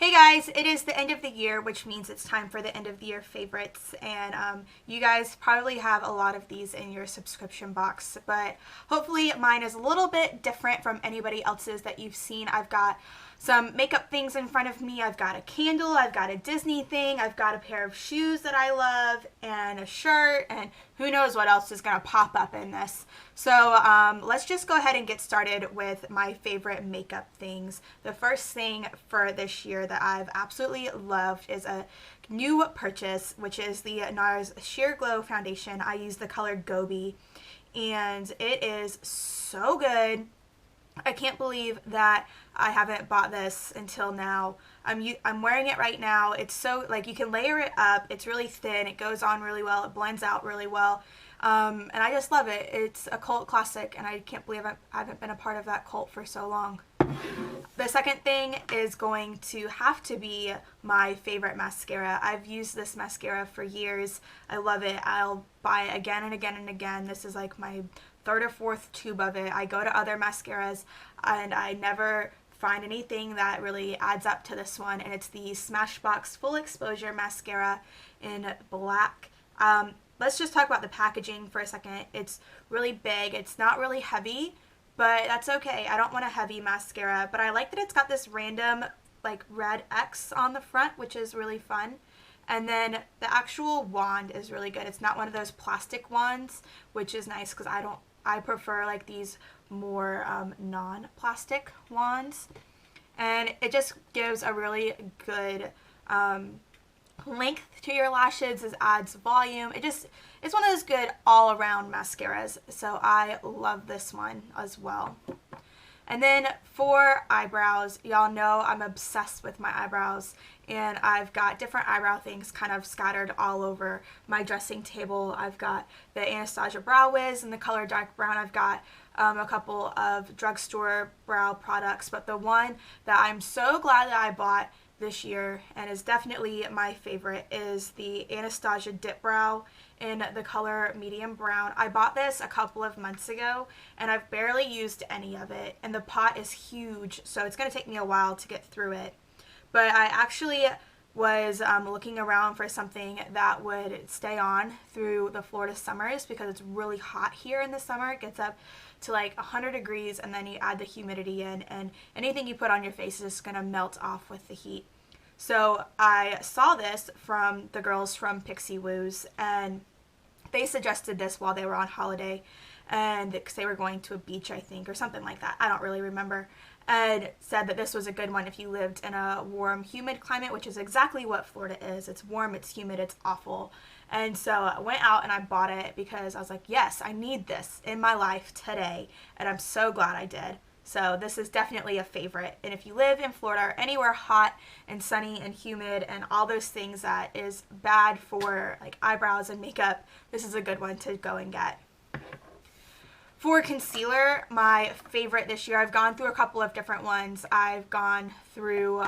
Hey guys, it is the end of the year, which means it's time for the end of the year favorites, and you guys probably have a lot of these in your subscription box, but hopefully mine is a little bit different from anybody else's that you've seen. I've got some makeup things in front of me. I've got a candle, I've got a Disney thing, I've got a pair of shoes that I love, and a shirt, and who knows what else is going to pop up in this. So let's just go ahead and get started with my favorite makeup things. The first thing for this year that I've absolutely loved is a new purchase, which is the NARS Sheer Glow Foundation. I use the color Gobi, and it is so good. I can't believe that I haven't bought this until now. I'm wearing it right now. It's so, like, you can layer it up. It's really thin. It goes on really well. It blends out really well. And I just love it. It's a cult classic, and I can't believe I haven't been a part of that cult for so long. The second thing is going to have to be my favorite mascara. I've used this mascara for years. I love it. I'll buy it again and again and again. This is like my third or fourth tube of it. I go to other mascaras and I never find anything that really adds up to this one, and it's the Smashbox Full Exposure Mascara in black. Let's just talk about the packaging for a second. It's really big. It's not really heavy, but that's okay. I don't want a heavy mascara, but I like that it's got this random like red X on the front, which is really fun. And then the actual wand is really good. It's not one of those plastic wands, which is nice because I prefer like these more non-plastic wands. And it just gives a really good length to your lashes. It adds volume. It's one of those good all-around mascaras. So I love this one as well. And then for eyebrows, y'all know I'm obsessed with my eyebrows, and I've got different eyebrow things kind of scattered all over my dressing table. I've got the Anastasia Brow Wiz in the color dark brown. I've got a couple of drugstore brow products, but the one that I'm so glad that I bought this year and is definitely my favorite is the Anastasia Dip Brow in the color medium brown. I bought this a couple of months ago and I've barely used any of it, and the pot is huge, so it's going to take me a while to get through it. But I actually was looking around for something that would stay on through the Florida summers because it's really hot here in the summer. It gets up to like 100 degrees, and then you add the humidity in, and anything you put on your face is just going to melt off with the heat. So I saw this from the girls from Pixie Woos, and they suggested this while they were on holiday, and because they were going to a beach, I think, or something like that. I don't really remember. And said that this was a good one if you lived in a warm, humid climate, which is exactly what Florida is. It's warm, it's humid, it's awful. And so I went out and I bought it because I was like, yes, I need this in my life today, and I'm so glad I did. So this is definitely a favorite. And if you live in Florida or anywhere hot and sunny and humid and all those things that is bad for like eyebrows and makeup, this is a good one to go and get. For concealer, my favorite this year, I've gone through a couple of different ones. I've gone through,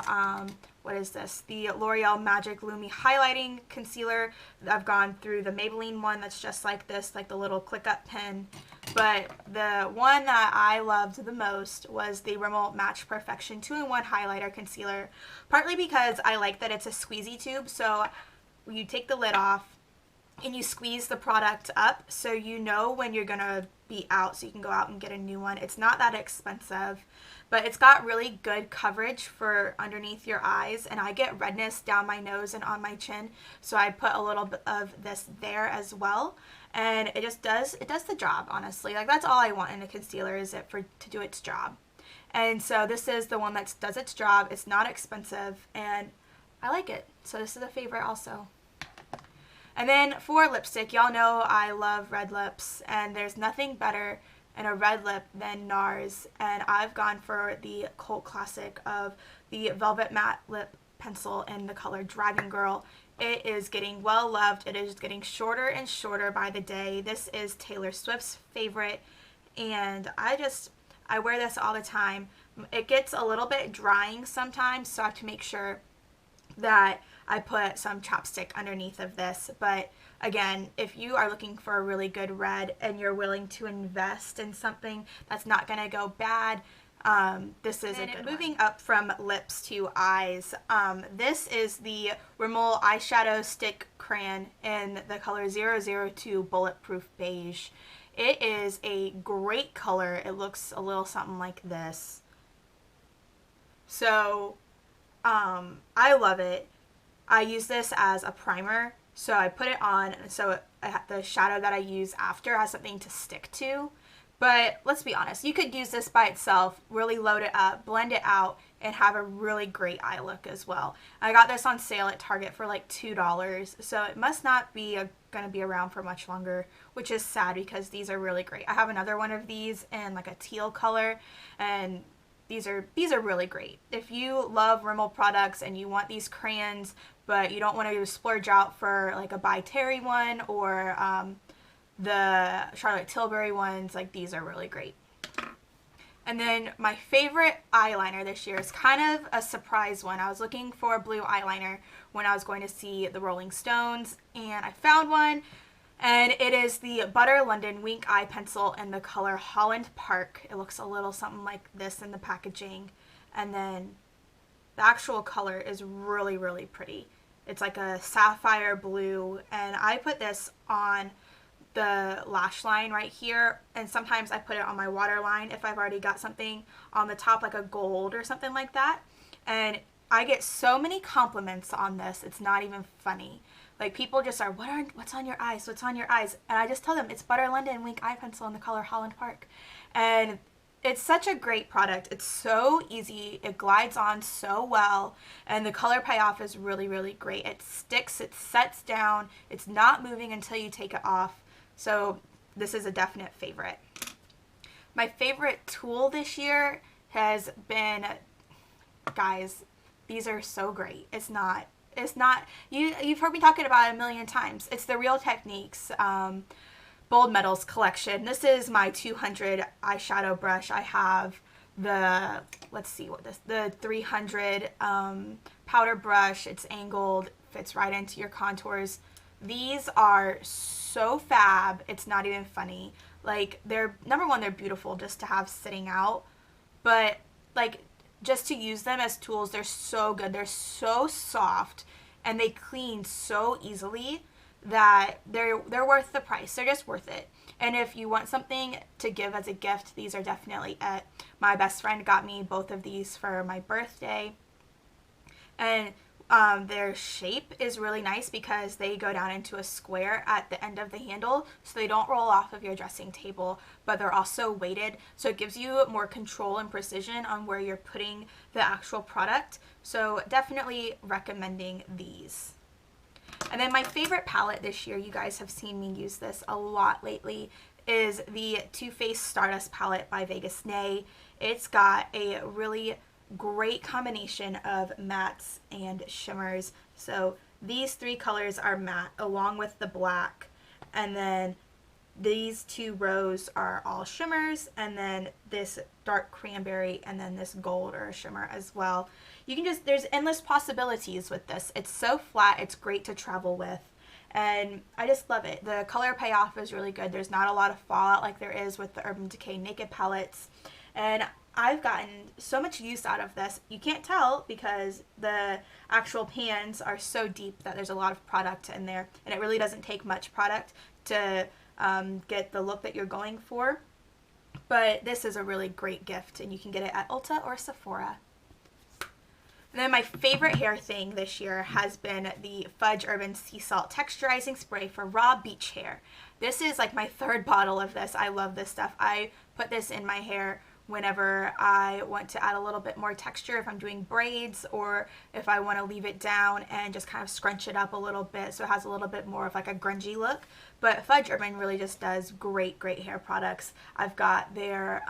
what is this? The L'Oreal Magic Lumi Highlighting Concealer. I've gone through the Maybelline one that's just like this, like the little click-up pen. But the one that I loved the most was the Rimmel Match Perfection 2-in-1 Highlighter Concealer, partly because I like that it's a squeezy tube, so you take the lid off and you squeeze the product up so you know when you're gonna be out, so you can go out and get a new one. It's not that expensive, but it's got really good coverage for underneath your eyes, and I get redness down my nose and on my chin, so I put a little bit of this there as well, and it does the job, honestly. Like, that's all I want in a concealer, is it to do its job. And so this is the one that does its job. It's not expensive, and I like it, so this is a favorite also. And then for lipstick, y'all know I love red lips, and there's nothing better in a red lip than NARS, and I've gone for the cult classic of the Velvet Matte Lip Pencil in the color Dragon Girl. It is getting well loved. It is getting shorter and shorter by the day. This is Taylor Swift's favorite, and I wear this all the time. It gets a little bit drying sometimes, so I have to make sure that I put some chapstick underneath of this. But again, if you are looking for a really good red and you're willing to invest in something that's not going to go bad, This is a good moving one. Up from lips to eyes. This is the Rimmel Eyeshadow Stick Crayon in the color 002 Bulletproof Beige. It is a great color. It looks a little something like this. So, I love it. I use this as a primer. So I put it on so the shadow that I use after has something to stick to. But let's be honest, you could use this by itself, really load it up, blend it out, and have a really great eye look as well. I got this on sale at Target for like $2, so it must not be going to be around for much longer, which is sad because these are really great. I have another one of these in like a teal color, and these are really great. If you love Rimmel products and you want these crayons, but you don't want to splurge out for like a By Terry one or the Charlotte Tilbury ones, like these are really great. And then my favorite eyeliner this year is kind of a surprise one. I was looking for a blue eyeliner when I was going to see the Rolling Stones, and I found one, and it is the Butter London Wink Eye Pencil in the color Holland Park. It looks a little something like this in the packaging, and then the actual color is really, really pretty. It's like a sapphire blue, and I put this on the lash line right here, and sometimes I put it on my waterline if I've already got something on the top like a gold or something like that, and I get so many compliments on this, it's not even funny. Like people just are, what's on your eyes, what's on your eyes, and I just tell them it's Butter London Wink Eye Pencil in the color Holland Park. And it's such a great product. It's so easy, it glides on so well, and the color payoff is really, really great. It sticks, it sets down, it's not moving until you take it off. So this is a definite favorite. My favorite tool this year has been, guys, these are so great. It's not, you've heard me talking about it a million times. It's the Real Techniques Bold Metals collection. This is my 200 eyeshadow brush. I have the, the 300 powder brush. It's angled, fits right into your contours. These are so fab, it's not even funny. Like, they're, number one, they're beautiful just to have sitting out, but like just to use them as tools, they're so good. They're so soft and they clean so easily that they're worth the price. They're just worth it. And if you want something to give as a gift, these are definitely it. My best friend got me both of these for my birthday, and their shape is really nice because they go down into a square at the end of the handle, so they don't roll off of your dressing table, but they're also weighted, so it gives you more control and precision on where you're putting the actual product. So definitely recommending these. And then my favorite palette this year, you guys have seen me use this a lot lately, is the Too Faced Stardust palette by Vegas Nay. It's got a really great combination of mattes and shimmers. So these three colors are matte along with the black, and then these two rows are all shimmers, and then this dark cranberry, and then this gold or a shimmer as well. You can just, there's endless possibilities with this. It's so flat, it's great to travel with, and I just love it. The color payoff is really good. There's not a lot of fallout like there is with the Urban Decay Naked palettes, and I've gotten so much use out of this. You can't tell because the actual pans are so deep that there's a lot of product in there, and it really doesn't take much product to get the look that you're going for. But this is a really great gift, and you can get it at Ulta or Sephora. And then my favorite hair thing this year has been the Fudge Urban Sea Salt Texturizing Spray for raw beach hair. This is like my third bottle of this. I love this stuff. I put this in my hair whenever I want to add a little bit more texture, if I'm doing braids, or if I want to leave it down and just kind of scrunch it up a little bit so it has a little bit more of like a grungy look. But Fudge Urban really just does great hair products. I've got their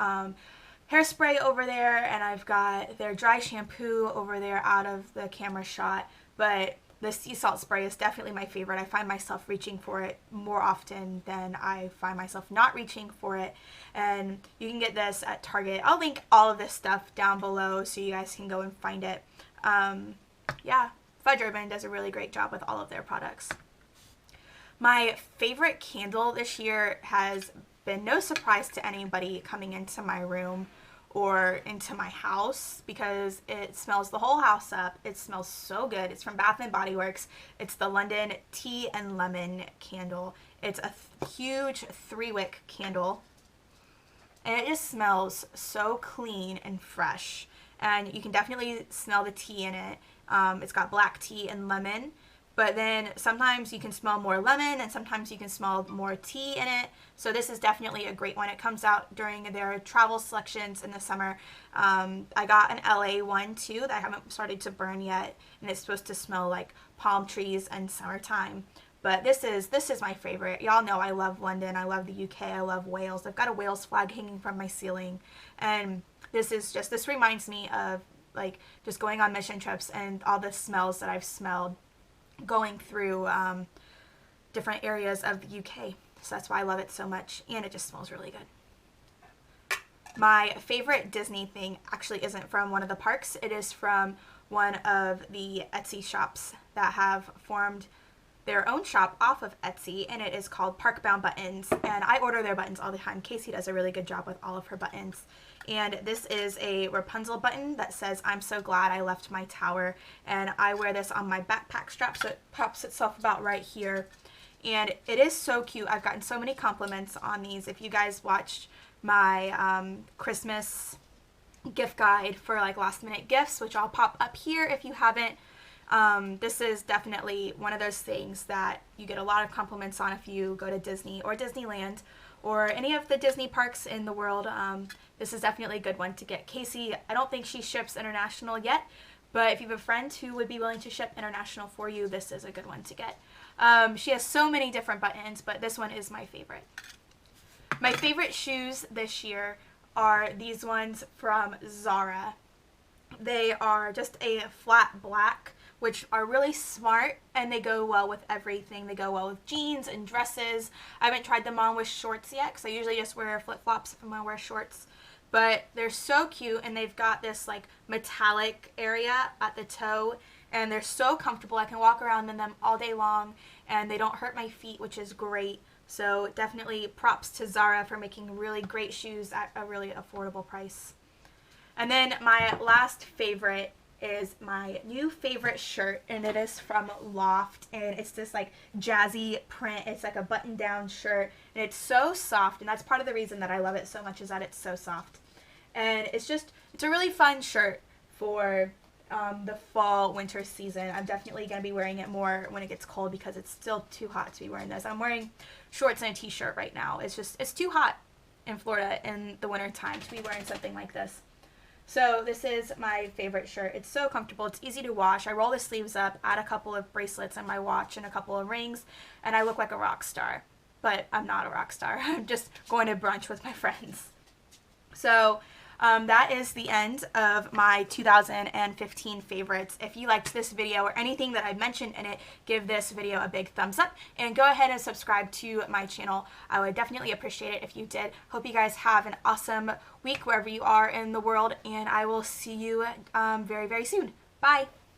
hairspray over there, and I've got their dry shampoo over there out of the camera shot, but the sea salt spray is definitely my favorite. I find myself reaching for it more often than I find myself not reaching for it, and you can get this at Target. I'll link all of this stuff down below so you guys can go and find it. Yeah, Fudge Urban does a really great job with all of their products. My favorite candle this year has been no surprise to anybody coming into my room or into my house because it smells the whole house up. It smells so good. It's from Bath and Body Works. It's the London Tea and Lemon candle. It's a huge 3-wick candle, and it just smells so clean and fresh. And you can definitely smell the tea in it. It's got black tea and lemon, but then sometimes you can smell more lemon and sometimes you can smell more tea in it. So this is definitely a great one. It comes out during their travel selections in the summer. I got an LA one too that I haven't started to burn yet, and it's supposed to smell like palm trees and summertime. But this is my favorite. Y'all know I love London. I love the UK. I love Wales. I've got a Wales flag hanging from my ceiling, and this reminds me of like just going on mission trips and all the smells that I've smelled going through different areas of the UK. So that's why I love it so much, and it just smells really good. My favorite Disney thing actually isn't from one of the parks. It is from one of the Etsy shops that have formed their own shop off of Etsy, and it is called Parkbound Buttons, and I order their buttons all the time. Casey does a really good job with all of her buttons, and this is a Rapunzel button that says "I'm so glad I left my tower," and I wear this on my backpack strap so it pops itself about right here, and it is so cute. I've gotten so many compliments on these. If you guys watched my Christmas gift guide for like last minute gifts, which I'll pop up here if you haven't, this is definitely one of those things that you get a lot of compliments on if you go to Disney or Disneyland or any of the Disney parks in the world. This is definitely a good one to get. Casey, I don't think she ships international yet, but if you have a friend who would be willing to ship international for you, this is a good one to get. She has so many different buttons, but this one is my favorite. My favorite shoes this year are these ones from Zara. They are just a flat black, which are really smart, and they go well with everything. They go well with jeans and dresses. I haven't tried them on with shorts yet because I usually just wear flip-flops if I'm going to wear shorts. But they're so cute, and they've got this like metallic area at the toe, and they're so comfortable. I can walk around in them all day long, and they don't hurt my feet, which is great. So definitely props to Zara for making really great shoes at a really affordable price. And then my last favorite is my new favorite shirt, and it is from Loft, and it's this like jazzy print. It's like a button down shirt, and it's so soft, and that's part of the reason that I love it so much, is that it's so soft. And it's a really fun shirt for the fall winter season. I'm definitely going to be wearing it more when it gets cold because it's still too hot to be wearing this. I'm wearing shorts and a t-shirt right now. It's too hot in Florida in the winter time to be wearing something like this. So this is my favorite shirt. It's so comfortable. It's easy to wash. I roll the sleeves up, add a couple of bracelets on my watch and a couple of rings, and I look like a rock star. But I'm not a rock star. I'm just going to brunch with my friends. So that is the end of my 2015 favorites. If you liked this video or anything that I mentioned in it, give this video a big thumbs up and go ahead and subscribe to my channel. I would definitely appreciate it if you did. Hope you guys have an awesome week wherever you are in the world, and I will see you very, very soon. Bye!